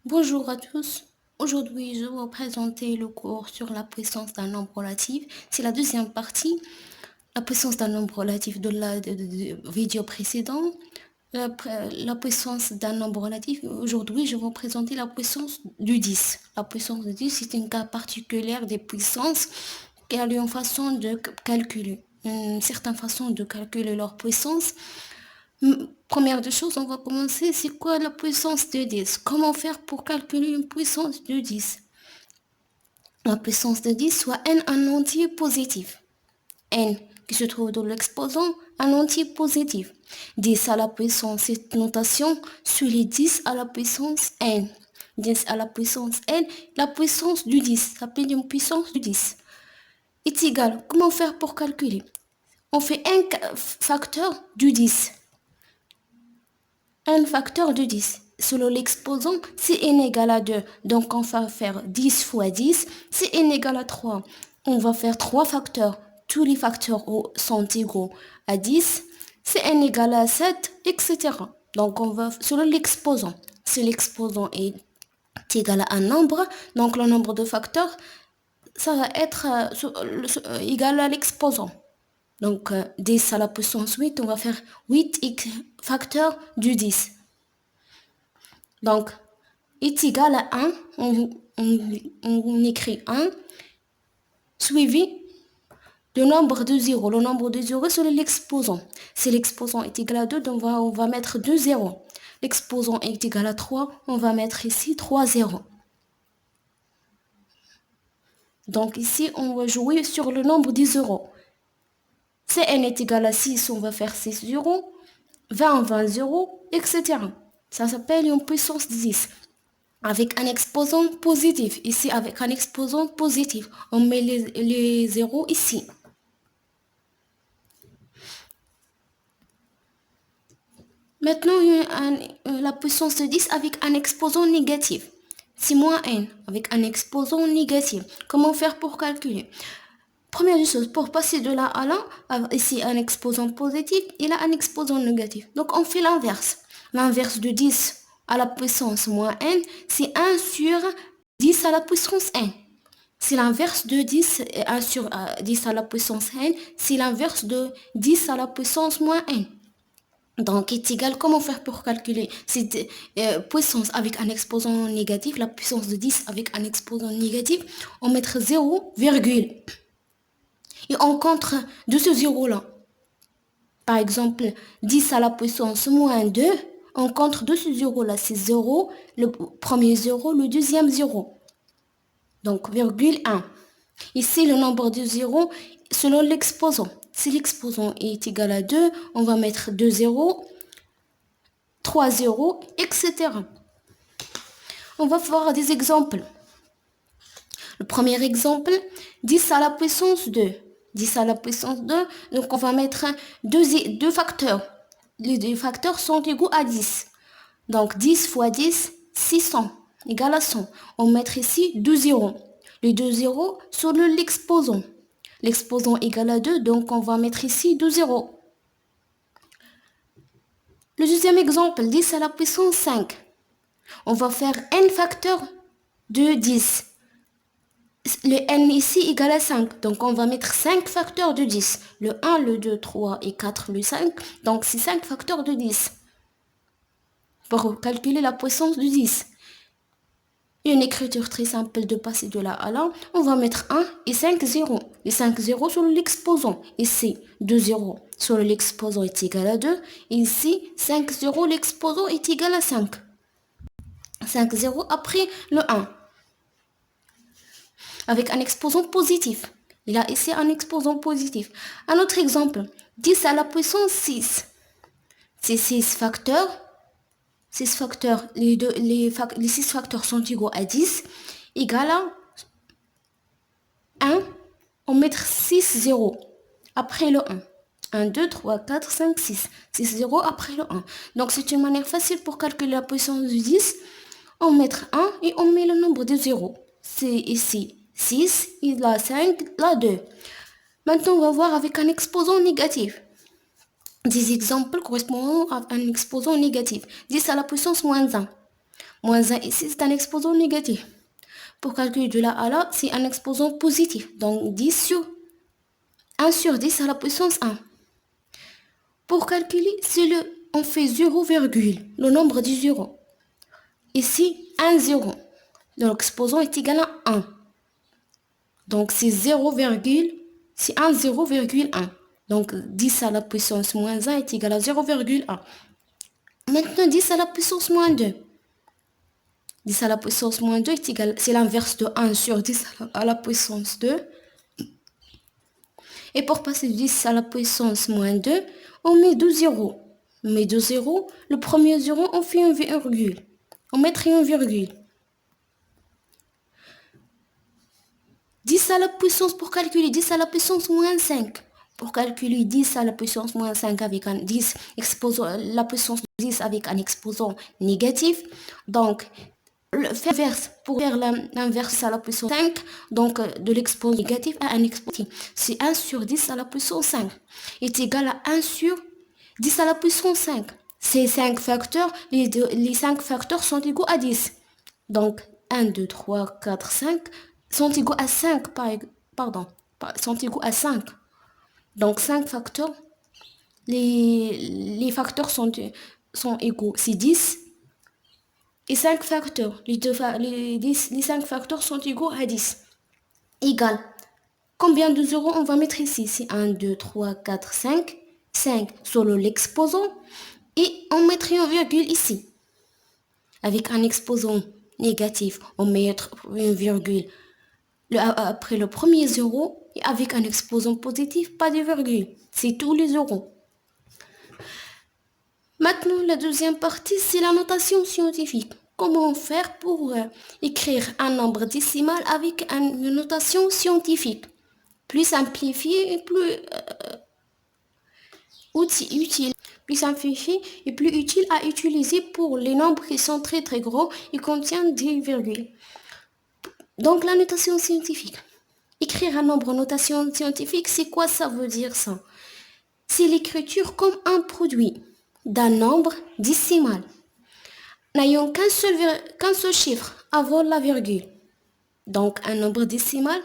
Bonjour à tous. Aujourd'hui, je vais vous présenter le cours sur la puissance d'un nombre relatif. C'est la deuxième partie, la puissance d'un nombre relatif de la vidéo précédente. La puissance d'un nombre relatif. Aujourd'hui, je vais vous présenter la puissance du 10. La puissance du 10, c'est une cas particulière des puissances qui a une façon de calculer, une certaine façon de calculer leur puissance. Première des choses, on va commencer. C'est quoi la puissance de 10? Comment faire pour calculer une puissance de 10? La puissance de 10 soit n un entier positif. N qui se trouve dans l'exposant, un entier positif. 10 à la puissance, cette notation suit les 10 à la puissance n. 10 à la puissance n, la puissance du 10, s'appelle une puissance du 10. Est égal, comment faire pour calculer? On fait un facteur du 10. Un facteur de 10. Selon l'exposant, si n égale à 2, donc on va faire 10 fois 10. Si n égale à 3, on va faire 3 facteurs. Tous les facteurs sont égaux à 10. Si n égale à 7, etc. Donc on va selon l'exposant. Si l'exposant est égal à un nombre, donc le nombre de facteurs, ça va être égal à l'exposant. Donc 10 à la puissance 8, on va faire 8 facteurs du 10. Donc, est égal à 1, on écrit 1, suivi du nombre de 0. Le nombre de 0, c'est l'exposant. Si l'exposant est égal à 2, donc on va mettre 2 zéros. L'exposant est égal à 3, on va mettre ici 3 zéros. Donc ici, on va jouer sur le nombre des zéros. Si n est égal à 6, on va faire 6 zéros, 20, 20 zéros, etc. Ça s'appelle une puissance 10. Avec un exposant positif. Ici, avec un exposant positif. On met les zéros ici. Maintenant, la puissance de 10 avec un exposant négatif. C'est moins n avec un exposant négatif. Comment faire pour calculer? Première chose, pour passer de là à là, ici un exposant positif, il a un exposant négatif. Donc on fait l'inverse. L'inverse de 10 à la puissance moins n, c'est 1 sur 10 à la puissance n. C'est l'inverse de 10, 1 sur 10 à la puissance n, c'est l'inverse de 10 à la puissance moins n. Donc, est égal, comment faire pour calculer cette puissance avec un exposant négatif, la puissance de 10 avec un exposant négatif, on mettra 0, virgule. Et on compte de ce zéro-là. Par exemple, 10 à la puissance moins 2, on compte de ce zéro-là. C'est 0, le premier zéro, le deuxième zéro. Donc, virgule 1. Ici, le nombre de zéros selon l'exposant. Si l'exposant est égal à 2, on va mettre 2 zéros, 3 zéros, etc. On va voir des exemples. Le premier exemple, 10 à la puissance 2. 10 à la puissance 2, donc on va mettre deux facteurs. Les deux facteurs sont égaux à 10. Donc 10 fois 10, 600, égal à 100. On va mettre ici 2 zéros. Les 2 zéros sont l'exposant. L'exposant égal à 2, donc on va mettre ici 2 zéros. Le deuxième exemple, 10 à la puissance 5. On va faire n facteur de 10. Le n ici égale à 5. Donc on va mettre 5 facteurs de 10. Le 1, le 2, 3 et 4, le 5. Donc c'est 5 facteurs de 10. Pour calculer la puissance de 10. Une écriture très simple de passer de là à là. On va mettre 1 et 5 zéros. Les 5 zéros sur l'exposant. Ici, 2 zéros sur l'exposant est égal à 2. Ici, 5 zéros, l'exposant est égal à 5. 5 zéros après le 1. Avec un exposant positif. Il a ici un exposant positif. Un autre exemple, 10 à la puissance 6. C'est 6 facteurs. 6 facteurs, les 6 facteurs sont égaux à 10, égal à 1, on met 6 zéros après le 1. 1, 2, 3, 4, 5, 6. 6 zéros après le 1. Donc c'est une manière facile pour calculer la puissance du 10. On met 1 et on met le nombre de zéros. C'est ici 6, il a 5, là 2. Maintenant, on va voir avec un exposant négatif. Des exemples correspondant à un exposant négatif. 10 à la puissance moins 1. Moins 1 ici, c'est un exposant négatif. Pour calculer de là à là, c'est un exposant positif. Donc 1 sur 10 à la puissance 1. Pour calculer, on fait 0, le nombre du 0. Ici, 1, 0. L'exposant est égal à 1. Donc c'est 1, 0,1. Donc 10 à la puissance moins 1 est égal à 0,1. Maintenant, 10 à la puissance moins 2. 10 à la puissance moins 2 est égal, c'est l'inverse de 1 sur 10 à la puissance 2. Et pour passer de 10 à la puissance moins 2, on met 2 zéros. On met 2 zéros. Le premier zéro, on fait une virgule. On mettrait une virgule. 10 à la puissance, pour calculer 10 à la puissance moins 5. Pour calculer 10 à la puissance moins 5 avec un 10, la puissance de 10 avec un exposant négatif. Donc, pour faire l'inverse à la puissance 5, donc de l'exposant négatif à un exposant positif. C'est 1 sur 10 à la puissance 5 est égal à 1 sur 10 à la puissance 5. Ces 5 facteurs, les 5 facteurs sont égaux à 10. Donc 1, 2, 3, 4, 5 sont égaux à 5, sont égaux à 5. Donc 5 facteurs, les facteurs sont égaux, c'est 10. Et 5 facteurs, les 5 facteurs sont égaux à 10. Égal. Combien de zéros on va mettre ici? C'est 1, 2, 3, 4, 5. 5 selon l'exposant. Et on mettrait une virgule ici. Avec un exposant négatif, on met une virgule après le premier zéro. Et avec un exposant positif, pas de virgule. C'est tous les zéros. Maintenant, la deuxième partie, c'est la notation scientifique. Comment faire pour écrire un nombre décimal avec une notation scientifique? Plus simplifiée et plus utile. Plus simplifiée et plus utile à utiliser pour les nombres qui sont très très gros et contiennent des virgules. Donc, la notation scientifique. Écrire un nombre en notation scientifique, c'est quoi ça veut dire ça? C'est l'écriture comme un produit d'un nombre décimal, n'ayant qu'un seul chiffre avant la virgule. Donc un nombre décimal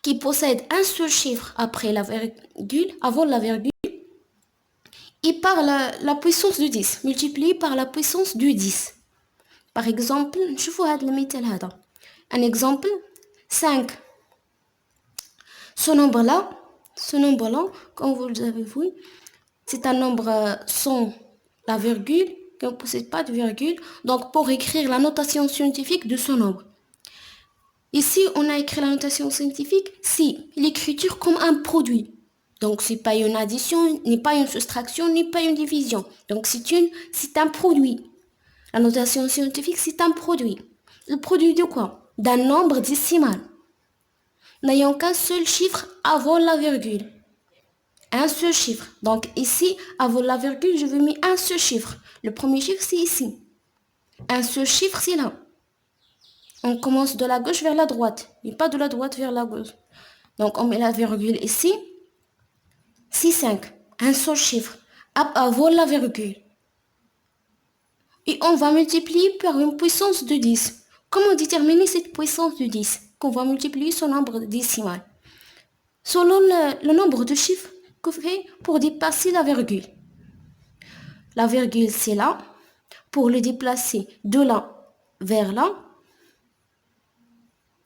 qui possède un seul chiffre après la virgule, avant la virgule, et par la puissance de 10, multiplié par la puissance de 10. Par exemple, je vous هذا المثال هذا. Un exemple, 5. Ce nombre-là, comme vous l'avez vu, c'est un nombre sans la virgule, qui ne possède pas de virgule. Donc, pour écrire la notation scientifique de ce nombre. Ici, on a écrit la notation scientifique, si l'écriture comme un produit. Donc, c'est pas une addition, ni pas une soustraction, ni pas une division. Donc, c'est un produit. La notation scientifique, c'est un produit. Le produit de quoi? D'un nombre décimal, n'ayant qu'un seul chiffre avant la virgule. Un seul chiffre. Donc ici, avant la virgule, je vais mettre un seul chiffre. Le premier chiffre, c'est ici. Un seul chiffre, c'est là. On commence de la gauche vers la droite, et pas de la droite vers la gauche. Donc on met la virgule ici. C'est 5. Un seul chiffre. Avant la virgule. Et on va multiplier par une puissance de 10. Comment déterminer cette puissance de 10? Qu'on va multiplier son nombre décimal. Selon le nombre de chiffres que fait pour dépasser la virgule. La virgule, c'est là. Pour le déplacer de là vers là,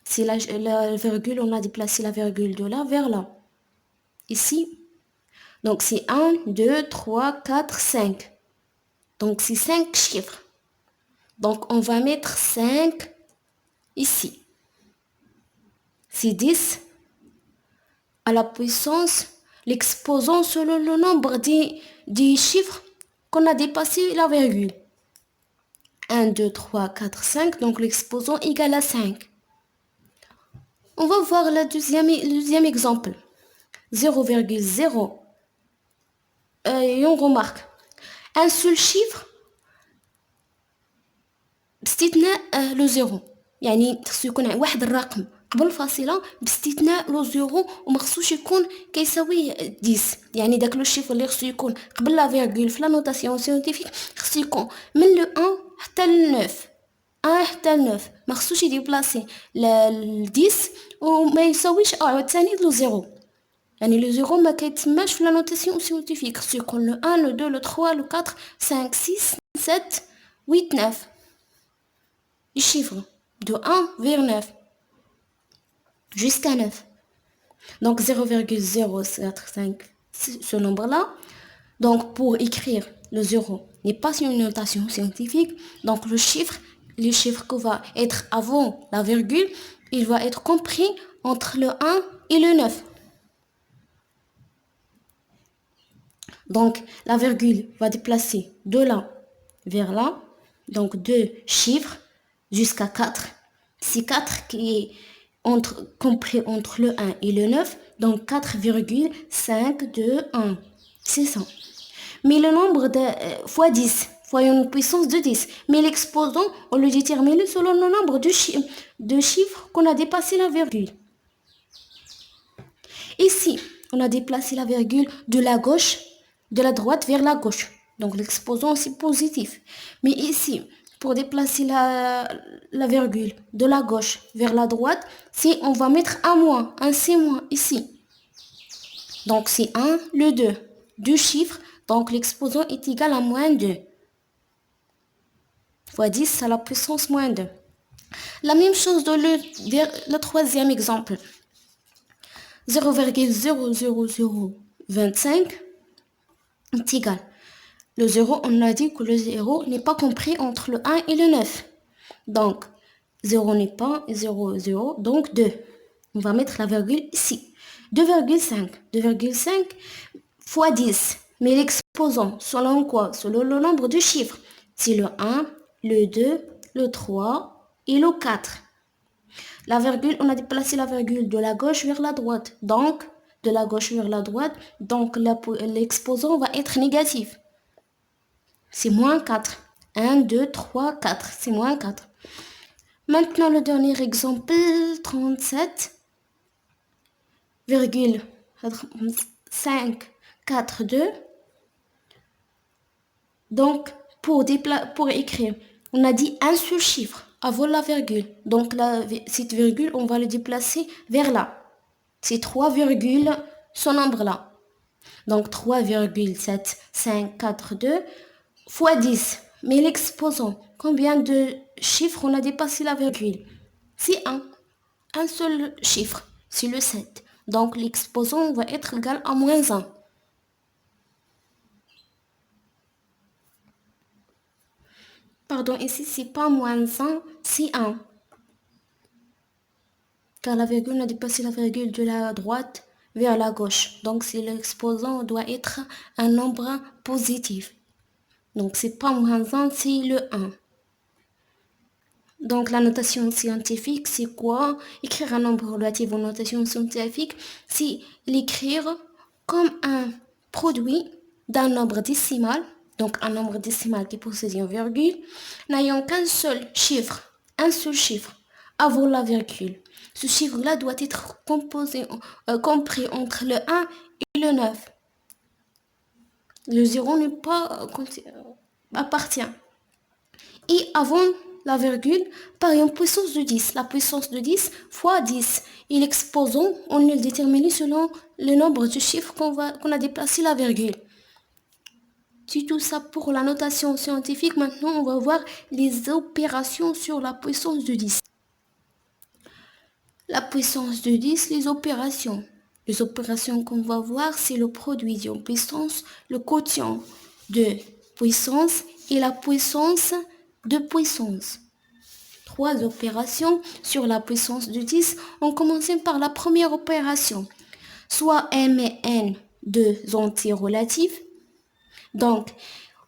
c'est la virgule, on a déplacé la virgule de là vers là. Ici. Donc, c'est 1, 2, 3, 4, 5. Donc, c'est 5 chiffres. Donc, on va mettre 5 ici. C'est 10 à la puissance, l'exposant selon le nombre des chiffres qu'on a dépassé la virgule. 1, 2, 3, 4, 5. Donc, l'exposant égal à 5. On va voir le deuxième exemple. 0,0. Et on remarque. Un seul chiffre باستثناء لو زيرو. يعني خصو يكون واحد الرقم قبل الفاصله باستثناء لو زيرو وما خصوش يكون كيساوي 10. يعني داك لو شيفر اللي خصو يكون قبل لا فيرغول في لا نوتاسيون سيانتيفيك خصو يكون من لو 1 tel 9 1 tel 9 ما خصوش يديبلاسي ل 10 وما يساويش عاوتاني لو 0 يعني لو 0 ما كيتسماش في لا نوتاسيون سيانتيفيك خصو يكون لو 1 لو 2 لو 3 لو 4 5 6 7 8 9 les chiffres de 1 vers 9 jusqu'à 9. Donc 0,045, ce nombre-là. Donc pour écrire le 0 n'est pas une notation scientifique. Donc le chiffre qui va être avant la virgule, il va être compris entre le 1 et le 9. Donc la virgule va déplacer de là vers là. Donc deux chiffres jusqu'à 4. C'est 4 qui est compris entre le 1 et le 9, donc 4,521. C'est ça. Mais le nombre de fois 10, fois une puissance de 10. Mais l'exposant, on le détermine selon le nombre de chiffres qu'on a dépassé la virgule. Ici, on a déplacé la virgule de la droite vers la gauche. Donc l'exposant, c'est positif. Mais ici, pour déplacer la virgule de la gauche vers la droite, si on va mettre un moins, un c'est moins ici. Donc c'est 1, le 2. Deux chiffres, donc l'exposant est égal à moins 2. Fois 10 à la puissance moins 2. La même chose dans le troisième exemple. 0,00025 est égal. Le 0, on a dit que le 0 n'est pas compris entre le 1 et le 9. Donc, 0 n'est pas 0, 0, donc 2. On va mettre la virgule ici. 2,5. 2,5 fois 10. Mais l'exposant, selon quoi? Selon le nombre de chiffres. C'est le 1, le 2, le 3 et le 4. La virgule, on a déplacé la virgule de la gauche vers la droite. Donc, de la gauche vers la droite, donc l'exposant va être négatif. C'est moins 4. 1, 2, 3, 4. C'est moins 4. Maintenant, le dernier exemple, 37,542. Donc, pour écrire, on a dit un seul chiffre avant la virgule. Donc, cette virgule, on va le déplacer vers là. C'est 3 virgules, ce nombre-là. Donc, 3,7542 fois 10. Mais l'exposant, combien de chiffres on a dépassé la virgule? C'est 1. Un seul chiffre, c'est le 7. Donc l'exposant va être égal à moins 1. Pardon, ici c'est pas moins 1, c'est 1. Car la virgule a dépassé la virgule de la droite vers la gauche. Donc si l'exposant doit être un nombre positif. Donc c'est pas moins 1, c'est le 1. Donc la notation scientifique, c'est quoi? Écrire un nombre relatif en notation scientifique, c'est l'écrire comme un produit d'un nombre décimal, donc un nombre décimal qui possède une virgule, n'ayant qu'un seul chiffre avant la virgule. Ce chiffre-là doit être compris entre le 1 et le 9. Le 0 n'est pas appartient. Et avant la virgule par une puissance de 10. La puissance de 10 fois 10. Et l'exposant, on le détermine selon le nombre de chiffres qu'on a déplacé la virgule. C'est tout ça pour la notation scientifique. Maintenant, on va voir les opérations sur la puissance de 10. La puissance de 10, les opérations. Les opérations qu'on va voir, c'est le produit d'une puissance, le quotient de puissance et la puissance de puissance. 3 opérations sur la puissance de 10. On commence par la première opération. Soit M et N, deux entiers relatifs. Donc,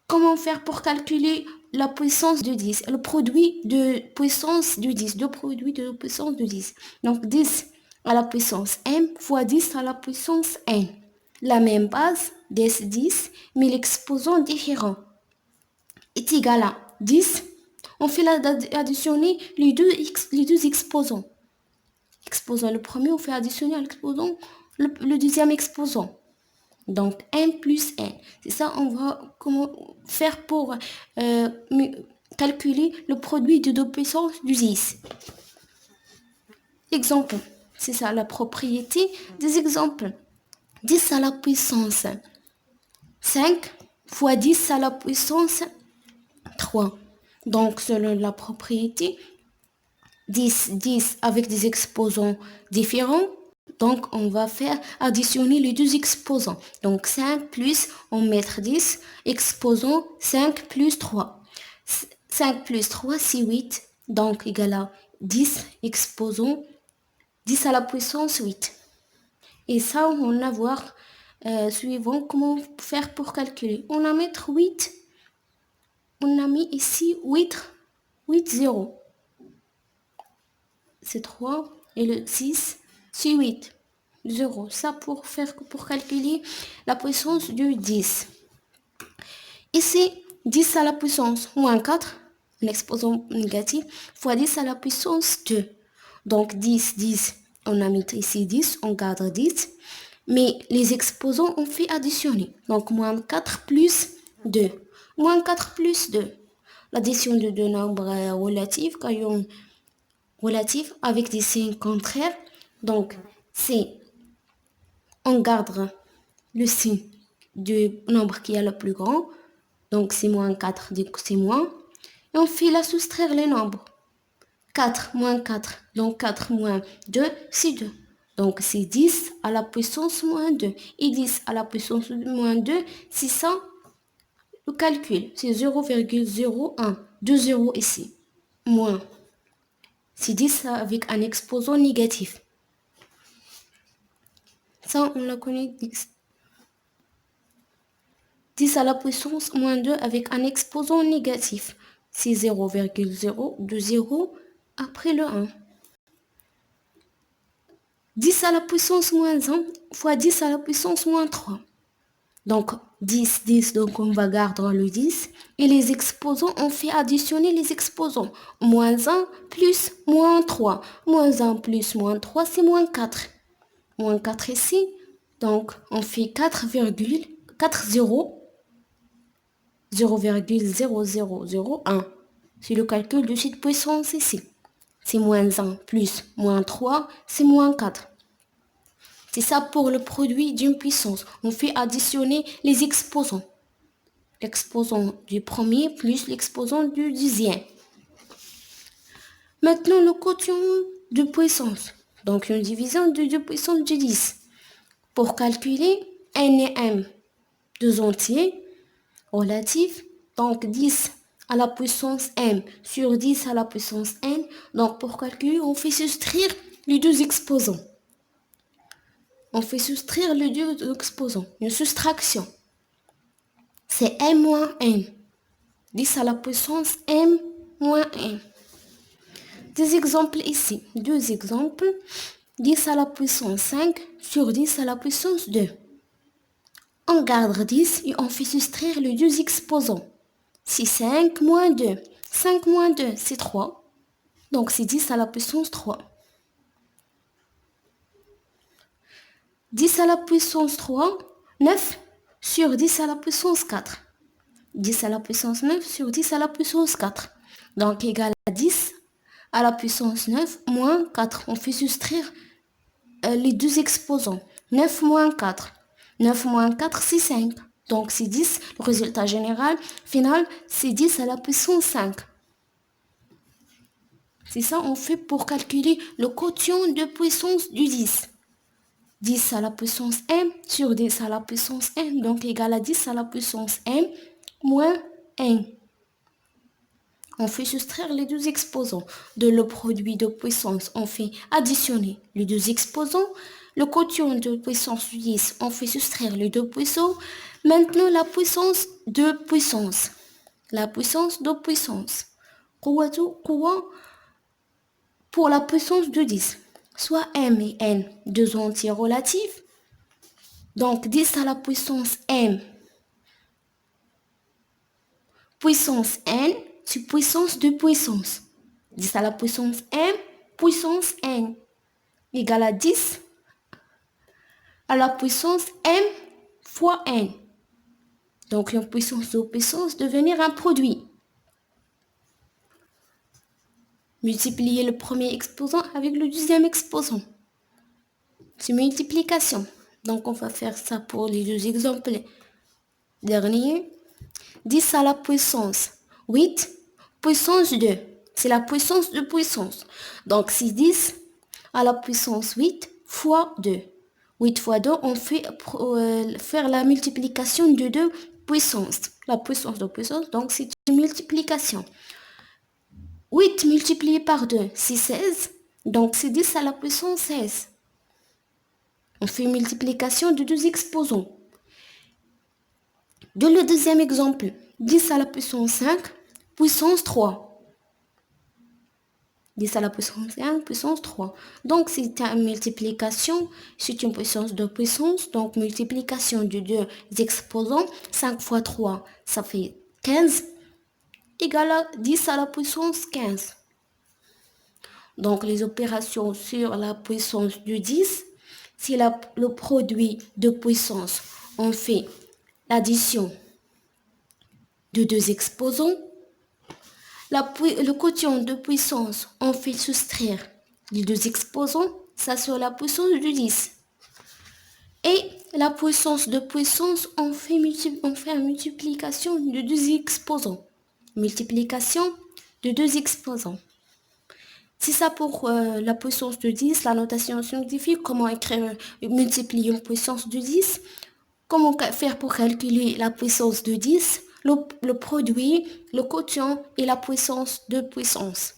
comment faire pour calculer la puissance de 10? Le produit de puissance de 10. Deux produits de puissance de 10. Donc, 10 à la puissance M fois 10 à la puissance N. La même base, 10, mais l'exposant différent est égal à 10. On fait additionner les deux exposants. Exposant le premier, on fait additionner à l'exposant le deuxième exposant. Donc, n plus n. C'est ça, on va comment faire pour calculer le produit de 2 puissance du 10. Exemple, c'est ça la propriété des exemples. 10 à la puissance 5 fois 10 à la puissance 3. Donc, selon la propriété, 10 avec des exposants différents. Donc, on va faire additionner les deux exposants. Donc, 5 plus, on met 10, exposant 5 plus 3. 5 plus 3, c'est 8. Donc, égal à 10, exposant 10 à la puissance 8. Et ça, on va voir suivant comment faire pour calculer. On va mettre 8. On a mis ici 8, 0. C'est 3. Et le 6, c'est 8. 0. Ça pour calculer la puissance du 10. Ici, 10 à la puissance moins 4, un exposant négatif, fois 10 à la puissance 2. Donc 10, on a mis ici 10, on garde 10. Mais les exposants ont fait additionner. Donc moins 4 plus 2. Moins 4 plus 2. L'addition de deux nombres relatifs, relatifs avec des signes contraires. Donc, on garde le signe du nombre qui est le plus grand. Donc, c'est moins 4, c'est moins. Et on fait la soustraire les nombres. 4 moins 4, donc 4 moins 2, c'est 2. Donc, c'est 10 à la puissance moins 2. Et 10 à la puissance moins 2, c'est ça le calcul. C'est 0,01. 2 zéros ici. Moins. C'est 10 avec un exposant négatif. Ça, on la connaît. 10 à la puissance moins 2 avec un exposant négatif. C'est 0,020 après le 1. 10 à la puissance moins 1 fois 10 à la puissance moins 3. Donc, 10, donc on va garder le 10. Et les exposants, on fait additionner les exposants. Moins 1 plus moins 3. Moins 1 plus moins 3, c'est moins 4. Moins 4 ici. Donc, on fait 0,0001. C'est le calcul de cette puissance ici. C'est moins 1 plus moins 3, c'est moins 4. C'est ça pour le produit d'une puissance. On fait additionner les exposants. L'exposant du premier plus l'exposant du dixième. Maintenant, le quotient de puissance. Donc, une division de 2 puissance de 10. Pour calculer n et m, deux entiers relatifs. Donc, 10 à la puissance m sur 10 à la puissance n. Donc, pour calculer, on fait soustraire les deux exposants. On fait soustraire les deux exposants. Une soustraction. C'est m moins n. 10 à la puissance m moins n. Des exemples ici. Deux exemples. 10 à la puissance 5 sur 10 à la puissance 2. On garde 10 et on fait soustraire les deux exposants. C'est 5 moins 2. 5 moins 2, c'est 3. Donc, c'est 10 à la puissance 3. 10 à la puissance 3, 9 sur 10 à la puissance 4. 10 à la puissance 9 sur 10 à la puissance 4. Donc, égal à 10 à la puissance 9 moins 4. On fait soustraire les deux exposants. 9 moins 4. 9 moins 4, c'est 5. Donc, c'est 10. Le résultat général, final, c'est 10 à la puissance 5. C'est ça, on fait pour calculer le quotient de puissance du 10. 10 à la puissance m sur 10 à la puissance n, donc égal à 10 à la puissance m moins n. On fait soustraire les deux exposants. De le produit de puissance, on fait additionner les deux exposants. Le quotient de puissance du 10, on fait soustraire les deux puissants. Maintenant, la puissance de puissance. La puissance de puissance. Quoi pour la puissance de 10. Soit m et n, deux entiers relatifs. Donc, 10 à la puissance m. Puissance n, c'est puissance de puissance. 10 à la puissance m, puissance n, égale à 10 à la puissance m fois n. Donc, une puissance de puissance devenir un produit. multiplier le premier exposant avec le deuxième exposant. C'est multiplication. Donc, on va faire ça pour les deux exemples derniers. 10 à la puissance 8 puissance 2. C'est la puissance de puissance. Donc, c'est 10 à la puissance 8 fois 2. 8 fois 2, on fait faire la multiplication de deux puissances. La puissance de puissance, donc c'est une multiplication. 8 multiplié par 2, c'est 16. Donc, c'est 10 à la puissance 16. On fait une multiplication de deux exposants. De le deuxième exemple, 10 à la puissance 5, puissance 3. 10 à la puissance 5, puissance 3. Donc, c'est une multiplication, c'est une puissance de puissance. Donc, multiplication de deux exposants, 5 fois 3, ça fait 15, égale à 10 à la puissance 15. Donc, les opérations sur la puissance de 10, c'est le produit de puissance. On fait l'addition de deux exposants. Le quotient de puissance, on fait soustraire les deux exposants, ça sur la puissance de 10. Et la puissance de puissance, on fait une multiplication de deux exposants. Multiplication de deux exposants. C'est ça pour la puissance de 10, la notation scientifique, comment écrire, multiplier une puissance de 10, comment faire pour calculer la puissance de 10, le produit, le quotient et la puissance de puissance.